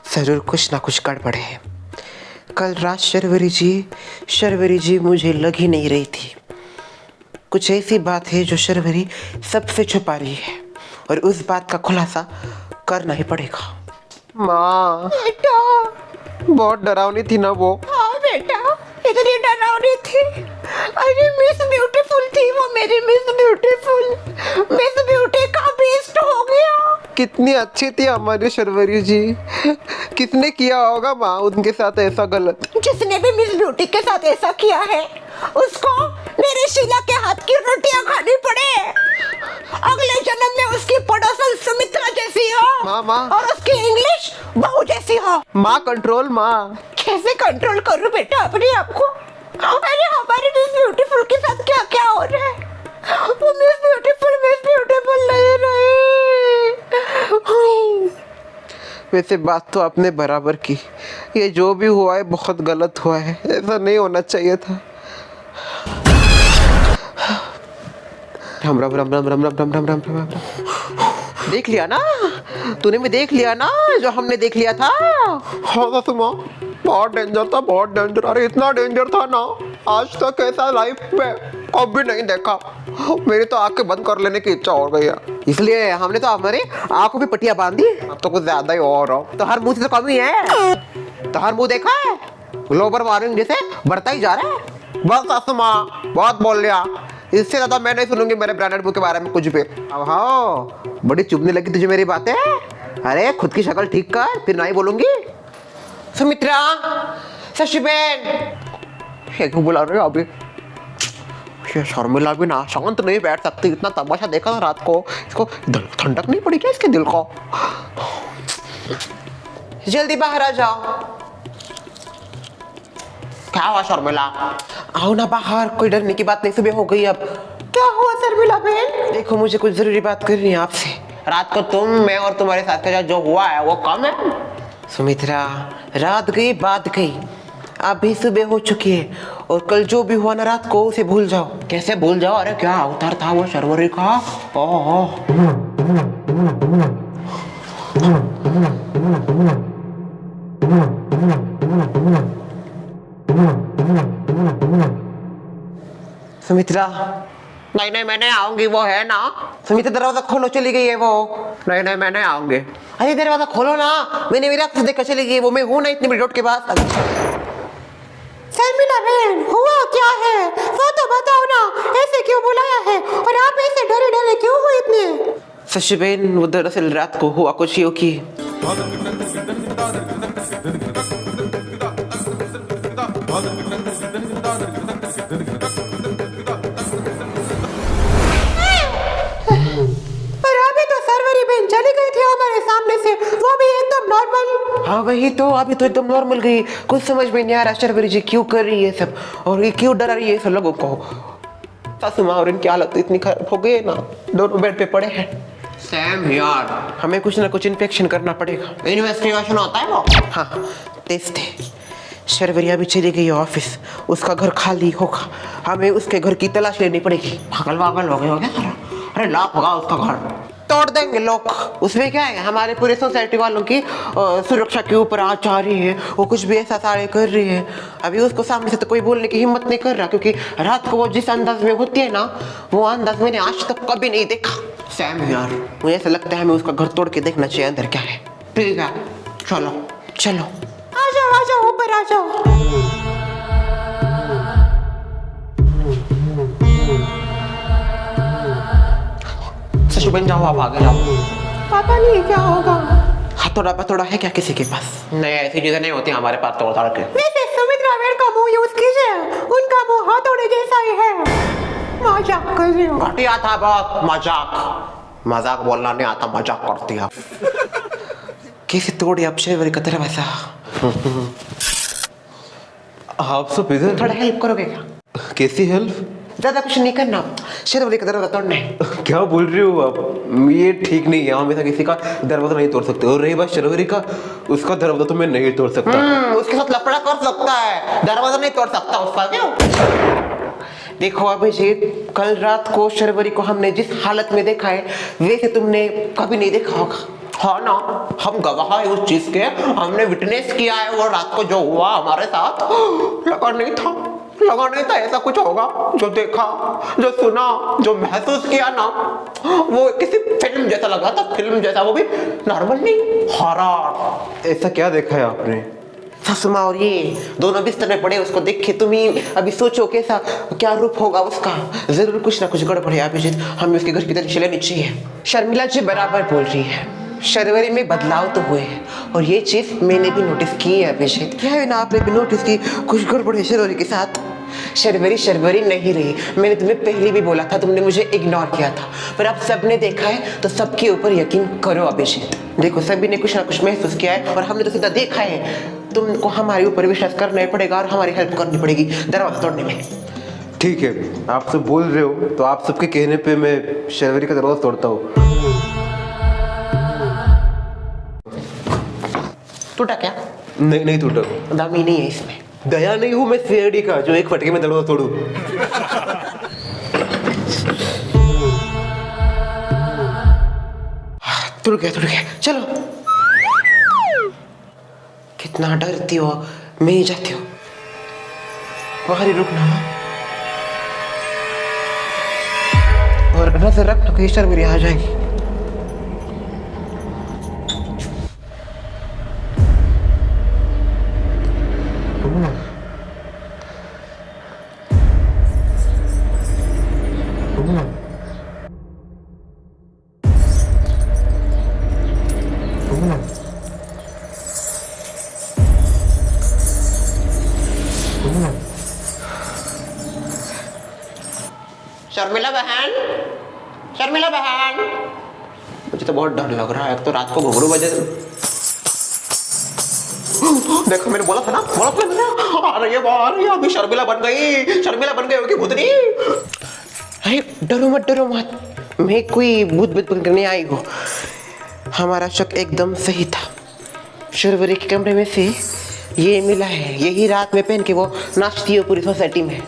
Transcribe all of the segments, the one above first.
ज़रूर कुछ ना कुछ गड़बड़ है। कल रात शर्वरी जी मुझे लग ही नहीं रही थी। कुछ ऐसी बात है जो शर्वरी सबसे छुपा रही है और उस बात का खुलासा करना ही पड़ेगा। माँ, बेटा। बहुत डरावनी थी ना वो। हाँ बेटा, इतनी डरावनी थी। अरे मिस ब्यूटीफुल थी वो, मेरी मिस ब्यूटीफुल। मिस ब्यूटी का बेस्ट हो गया। कितनी अच्छी थी हमारी शर्वरी जी। किसने किया होगा माँ उनके साथ ऐसा गलत? जिसने भी मिस ब्यूटी के साथ ऐसा किया है उसको मेरे शीला के हाथ की रोटियां खानी पड़े। अगले जन्म में उसकी पड़ोसन सुमित्रा जैसी हो माँ और उसकी इंग्लिश बहू जैसी हो। माँ कंट्रोल माँ। कैसे कंट्रोल करूं बेटा अपने आप को? अरे हमारी मिस ब्यूटीफुल के साथ क्या क्या हो रहा है? वो मिस ब्यूटीफुल नहीं रही। वैसे बात तो आपने बराबर की। ये जो भी हुआ है बहुत गलत हुआ है, ऐसा नहीं होना चाहिए था। राम राम राम राम राम राम राम राम राम राम राम। देख लिया ना तूने, भी देख लिया ना जो हमने देख लिया था। हाँ ससु माँ, बहुत डेंजर था, बहुत डेंजर। अरे इतना डेंजर था ना, आज तक ऐसा लाइफ में कभी नहीं देखा। मेरी तो आंखें बंद कर लेने की इच्छा हो गई है, इसलिए हमने तो हमारी आंखों पे पट्टियां बांधी। अब तो कुछ ज्यादा ही और हो। तो हर मुंह से तो कमी है। तो हर मुंह देखा है, ग्लोबल वार्मिंग जैसे बढ़ता ही जा रहा है। बस ससु माँ बहुत बोल लिया, इससे ज्यादा मैं नहीं सुनूंगी मेरे ब्रांडेड बुक के बारे में कुछ भी। अब हाँ, बड़ी चुभने लगी तुझे मेरी बातें। अरे खुद की शक्ल ठीक कर, फिर नहीं बोलूंगी। सुमित्रा, शशि बहन, ये क्यों बुला रहे हो अभी? ये शर्मिला भी ना शांत नहीं बैठ सकती। इतना तमाशा देखा ना रात को, इसको ठंडक नहीं पड़ी क्या इसके दिल को? जल्दी बाहर आ जाओ। क्या हुआ शर्मिला? आओ ना बाहर, कोई डरने की बात नहीं, सुबह हो गई अब। क्या हुआ शर्मिला बहन? देखो मुझे कुछ जरूरी बात करनी है आपसे। रात को तुम, मैं और तुम्हारे साथ का जो हुआ है वो कम है? सुमित्रा, रात गई बात गई, अभी सुबह हो चुकी है और कल जो भी हुआ ना रात को उसे भूल जाओ। कैसे भूल जाओ? अरे क्या अवतार था वो शर्वरी का। ओह सुमित्रा, नहीं नहीं मैं नहीं आऊंगी, वो है ना। सुमित्रा दरवाजा खोलो, चली गई है वो। नहीं नहीं मैं नहीं आऊंगी। अरे दरवाजा खोलो ना, मैंने मेरा आंख से देखकर चली गई वो। मैं हूं ना इतनी बड़ी रोड के पास। शर्मिला बहन, हुआ क्या है वो तो बताओ ना। ऐसे क्यों बुलाया है और आप ऐसे डरे डरे क्यों हो इतने? शशि बहन, वो दरअसल रात को हुआ कुछ यूं की। पर अभी तो शर्वरी बहन चली गई थी हमारे सामने से, वो भी एकदम नॉर्मल। हाँ वही तो, अभी तो एकदम नॉर्मल गई। कुछ समझ में नहीं आ रहा शर्वरी जी क्यों कर रही है सब, और ये क्यों डरा रही है सब लोगों को। सासू माँ और इनकी हालत तो इतनी खराब हो गई है ना, दोनों बेड पे पड़े हैं। सैम यार, हमें कुछ ना कुछ इन्फेक्शन करना पड़ेगा। इन्वेस्टिगेशन होता है वो। हाँ टेस्ट है। शर्वरी अभी चली गई ऑफिस, उसका घर खाली होगा, हमें उसके घर की तलाश लेनी पड़ेगी। पागल वागल हो गए हो क्या सारा? अरे लॉक होगा उसका घर, तोड़ देंगे लॉक। उसमें क्या है, हमारे पूरे सोसाइटी वालों की सुरक्षा के ऊपर आ जा रही है। वो कुछ भी ऐसा सारे कर रही है। अभी उसको सामने से तो कोई बोलने की हिम्मत नहीं कर रहा, क्योंकि रात को वो जिस अंदाज में होती है ना, वो अंदाज मैंने आज तक कभी नहीं देखा। सैम यार, मुझे ऐसा लगता है हमें उसका घर तोड़ के देखना चाहिए अंदर क्या है। ठीक है चलो चलो। आ जाओ ऊपर आ जाओ। शशि बन जाओ, आप आगे जाओ। पता नहीं क्या होगा। हथौड़ा पथौड़ा है क्या किसी के पास? नहीं ऐसी चीजें नहीं होती हमारे पास तोड़ ताड़ के। वैसे सुमित्रा बहन का मुंह यूज कीजिए, उनका मुंह हथौड़े जैसा ही है। मजाक कर रही हूँ। घटिया था बहुत, मजाक मजाक बोलना नहीं आता, मजाक करती है। कैसे तोड़े अब शर्वरी का दरवाजा? आप सब इधर? थोड़ा हेल्प करोगे क्या? कैसी हेल्प? ज्यादा कुछ नहीं करना, शर्वरी का दरवाजा तोड़ना है। क्या बोल रहे हो आप? ये ठीक नहीं है, हमेशा किसी का दरवाजा नहीं तोड़ सकते। और रही बात शर्वरी का, उसका दरवाजा तो मैं नहीं तोड़ सकता। उसके साथ लफड़ा कर सकता है, दरवाजा नहीं तोड़ सकता उसका। क्यों? देखो अभिजीत, कल रात को शर्वरी को हमने जिस हालत में देखा है वैसे तुमने कभी नहीं देखा होगा। हाँ ना, हम गवाह है उस चीज के, हमने विटनेस किया है वो रात को जो हुआ हमारे साथ। लगा नहीं था ऐसा कुछ होगा। जो देखा, जो सुना, जो महसूस किया ना, वो किसी फिल्म जैसा लगा था, फिल्म जैसा, वो भी नॉर्मल नहीं, हॉरर। ऐसा क्या देखा है आपने? ससुमा और ये दोनों बिस्तर में पड़े, उसको देख के तुम ही अभी सोचो कैसा क्या रूप होगा उसका। जरूर कुछ ना कुछ गड़बड़ है अभिजीत, हमें उसके घर की तलाशी लेनी चाहिए। शर्मिला जी बराबर बोल रही है, शर्वरी में बदलाव तो हुए हैं और ये चीज मैंने भी नोटिस की है अभिजीत। क्या है ना, आपने भी नोटिस की कुछ गड़बड़ है शर्वरी के साथ। शर्वरी नहीं रही, मैंने तुम्हें पहले भी बोला था, तुमने मुझे इग्नोर किया था, पर अब सबने देखा है तो सबके ऊपर यकीन करो अभिजीत। देखो सभी ने कुछ ना कुछ महसूस किया है और हमने तो सीधा देखा है। तुमको हमारे ऊपर विश्वास करना ही पड़ेगा और हमारी हेल्प करनी पड़ेगी दरवाजा तोड़ने में। ठीक है, आप सब बोल रहे हो तो आप सबके कहने पे मैं शर्वरी का दरवाजा तोड़ता हूँ। टूटा क्या? नहीं टूटा। दामी नहीं है इसमें। दया नहीं हूँ मैं सीआईडी का जो एक फटके में दरवाजा तोड़ू। टूट गया, चलो। कितना डरती हो, मैं ही जाती हूँ। वहां ही रुकना और नजर रखना कहीं शर्वरी आ जाएगी। शर्मिला बहन, मुझे तो बहुत डर लग रहा है। एक तो रात को घुंघरू बजे। देखो मैंने बोला था ना, आ रही है अभी शर्मिला बन गई होगी भूतनी। अरे डरो मत, मैं कोई भूत करने आई हूँ। हमारा शक एकदम सही था। शर्वरी के कमरे में से ये मिला है, यही रात में पहन के वो नाचती है पूरी सोसाइटी में।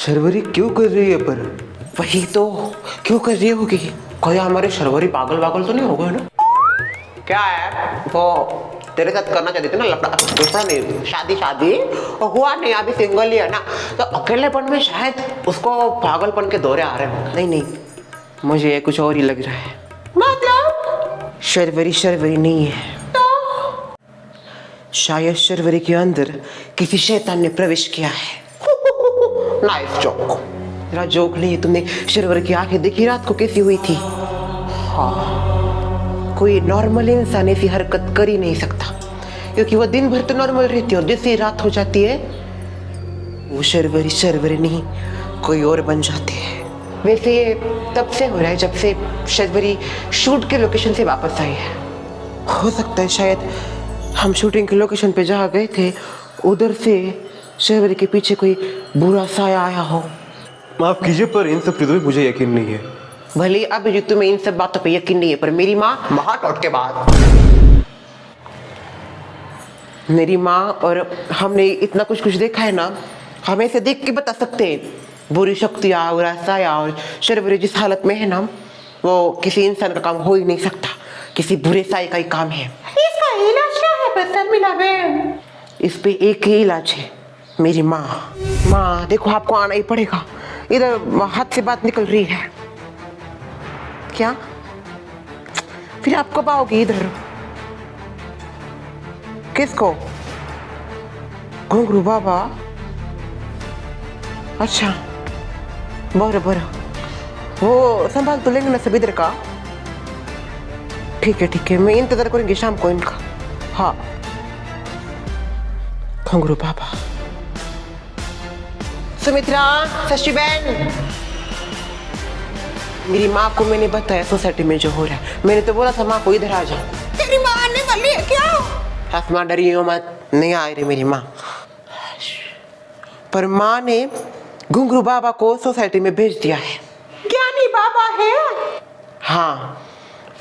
शर्वरी क्यों कर रही है? पर वही तो, क्यों कर रही होगी? कोई हमारे शर्वरी पागल तो नहीं हो गए ना? क्या है वो तेरे साथ करना चाहती थी ना लफड़ा नहीं, शादी हुआ नहीं, अभी सिंगल ही है ना, तो अकेलेपन में शायद उसको पागलपन के दौरे आ रहे हैं। नहीं, मुझे ये कुछ और ही लग रहा है। मतलब शर्वरी नहीं है तो शायद शर्वरी के अंदर किसी शैतान ने प्रवेश किया है। Nice joke. मेरा जोक नहीं है, तुमने शर्वरी की आंखें देखी रात को कैसी हुई थी? हाँ, कोई नॉर्मल इंसान ऐसी हरकत कर ही नहीं सकता, क्योंकि वो दिन भर तो नॉर्मल रहती है और जैसे रात हो जाती है वो शर्वरी नहीं कोई और बन जाती है। वैसे ये तब से हो रहा है जब से शर्वरी शूट के लोकेशन से वापस आई है। हो सकता है शायद हम शूटिंग के लोकेशन पे जहाँ गए थे उधर से शर्वरी के पीछे कोई बुरा साया आया हो। माफ कीजिए पर इन सब चीजों में मुझे यकीन नहीं है। भले अब जो तुम्हें इन सब बातों पे यकीन नहीं है, पर मेरी माँ महाटॉट के बाद मेरी माँ और हमने इतना कुछ देखा है ना, हमें इसे देख के बता सकते हैं बुरी शक्तियाँ और साया। और शर्वरी जिस हालत में है ना, वो किसी इंसान का काम हो ही नहीं सकता, किसी बुरे साए का ही काम है। इसका इलाज क्या है पर शर्मिला बहन? इस पे एक ही इलाज है, मेरी माँ देखो आपको आना ही पड़ेगा। इधर हाथ से बात निकल रही है क्या? फिर आप कब आओगी इधर? किसको? घुंघरू बाबा? अच्छा बरं वो संभाल तो लेंगे ना सब इधर का। ठीक है, मैं इंतजार करूंगी शाम को इनका। हाँ घुंघरू बाबा। सुमित्रा, शशि बहन, मेरी माँ को मैंने बताया सोसाइटी में जो हो रहा है। मैंने तो बोला था माँ को इधर आ जाओ। तेरी माँ आने वाली है क्या? आसमां डरी हो मत, नहीं आ रही मेरी माँ। पर माँ ने घुंघरू बाबा को सोसाइटी में भेज दिया है। ज्ञानी बाबा है? हाँ,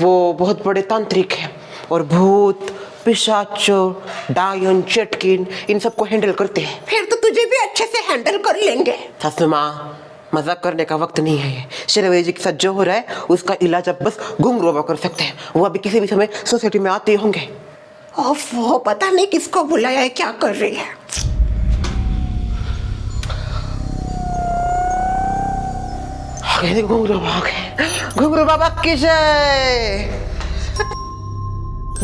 वो बहुत बड़े तांत्रिक हैं और भूत पिशाचों, डायन, चटकिन इन सबको हैंडल करते हैं। फिर तो तुझे भी अच्छे से हैंडल कर लेंगे। सासू माँ, मजाक करने का वक्त नहीं है, शर्वरी जी के साथ जो हो रहा है उसका इलाज अब बस घुंगरू बाबा कर सकते हैं। वो अभी किसी भी समय सोसाइटी में आते होंगे। ओफ, वो पता नहीं किसको बुलाया है, क्या कर रही है। घुंगरू बाबा आ गए। घुंगरू बाबा की जय,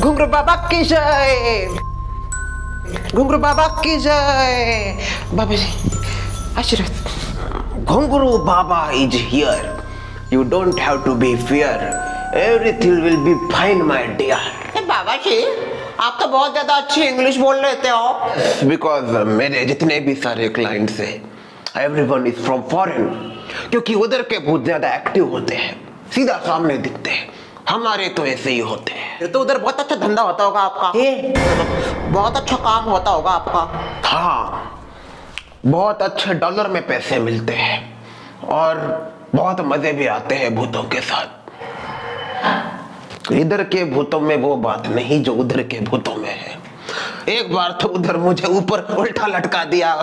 घुंगरू बाबा की जय, घुंगरू बाबा की जय। बाबा जी आशीर्वाद। घुंगरू बाबा is here. You don't have to be fear. Everything will be fine, my dear. बाबा जी आप तो बहुत ज्यादा अच्छी इंग्लिश बोल लेते हो। Because मेरे जितने भी सारे क्लाइंट्स हैं, everyone is from foreign. क्योंकि उधर के बहुत ज्यादा एक्टिव होते हैं, सीधा सामने दिखते हैं। हमारे तो ऐसे ही होते हैं। ये तो उधर बहुत अच्छा धंधा होता होगा आपका। बहुत अच्छा काम होता होगा आपका। हाँ, बहुत अच्छे डॉलर में पैसे मिलते हैं और बहुत मजे भी आते हैं भूतों के साथ। इधर के भूतों में वो बात नहीं जो उधर के भूतों में है। एक बार तो उधर मुझे ऊपर उल्टा लटका दिया।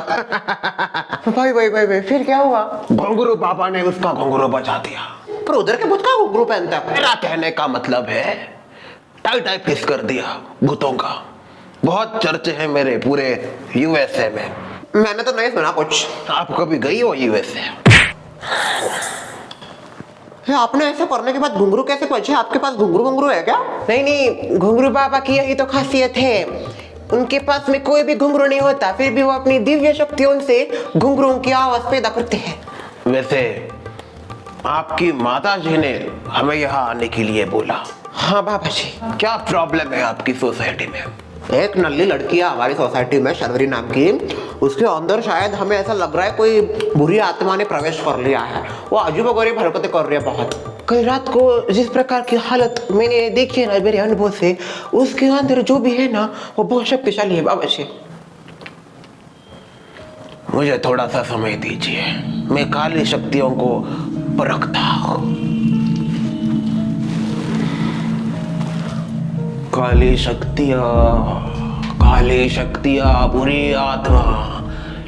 भाई फिर क्या हुआ? घुंगरू बाबा ने उसका घुंगरू बजा दिया। पर उधर के भूत का घुंगरू पहनता है? मेरा कहने का मतलब है टाई टाई फिस कर दिया भूतों का। बहुत चर्चे हैं मेरे पूरे यूएसए में। मैंने तो नहीं सुना कुछ। आप कभी गई हो यूएसए? आपने ऐसा करने के बाद घुंगरू कैसे पहुंचे? आपके पास घुंगरू है क्या? नहीं, घुंगरू बाबा की यही तो खासियत है। उनके पास में कोई भी घुंगरू नहीं होता, फिर भी वो अपनी दिव्य शक्तियों से घुंगरुओं की आवाज पैदा करते हैं। वैसे आपकी माता जी ने हमें यहाँ आने के लिए बोला। हाँ बाबा जी। क्या प्रॉब्लम है आपकी सोसाइटी में? एक नल्ली लड़की है हमारी सोसाइटी में, शर्वरी नाम की। उसके अंदर शायद हमें ऐसा लग रहा है कोई बुरी आत्मा ने प्रवेश कर लिया है। वो अजीबोगरीब हरकतें कर रही है बहुत। कल रात को जिस प्रकार की हालत मैंने देखी है ना मेरे अनुभव से, उसके अंदर जो भी है ना वो बहुत शक्तिशाली है बाबा जी। मुझे थोड़ा सा समय दीजिए, मैं काली शक्तियों को परखता हूँ। काली शक्तियाँ बुरी आत्मा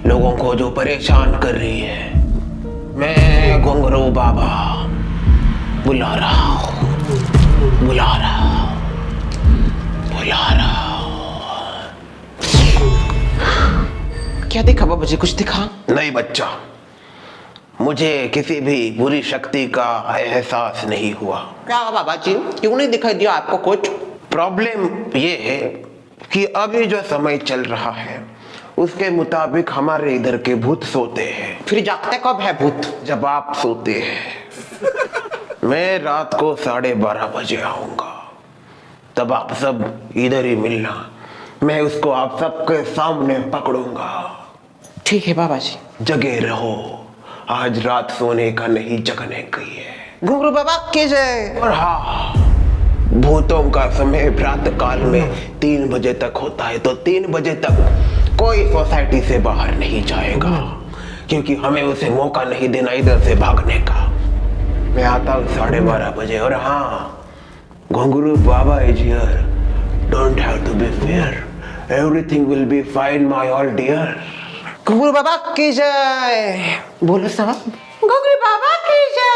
लोगों को जो परेशान कर रही है, मैं घुंगरू बाबा बुला रहा हूँ। क्या दिखा बाबा जी? कुछ दिखा? नहीं बच्चा, मुझे किसी भी बुरी शक्ति का एहसास नहीं हुआ। क्या बाबा जी, क्यों नहीं दिखाई दिया आपको कुछ? प्रॉब्लम ये है कि अभी जो समय चल रहा है उसके मुताबिक हमारे इधर के भूत सोते हैं। फिर जागते कब है भूत? जब आप सोते हैं। मैं रात को 12:30 बजे आऊंगा, तब आप सब इधर ही मिलना। मैं उसको आप सबके सामने पकड़ूंगा। ठीक है बाबा जी। जगे रहो, आज रात सोने का नहीं जगने की है। घुंगरू बाबा की जय। और हाँ, भूतों का समय प्रातः काल में 3 बजे तक होता है, तो 3 बजे तक कोई सोसाइटी से बाहर नहीं जाएगा, क्योंकि हमें उसे मौका नहीं देना इधर से भागने का। मैं आता हूँ 12:30 बजे। और हाँ, Ghungroo Baba is here, don't have to be fear, everything will be fine my all dear. Ghungroo Baba की जय। बोलो साहब। घुंगरू बाबा की जय।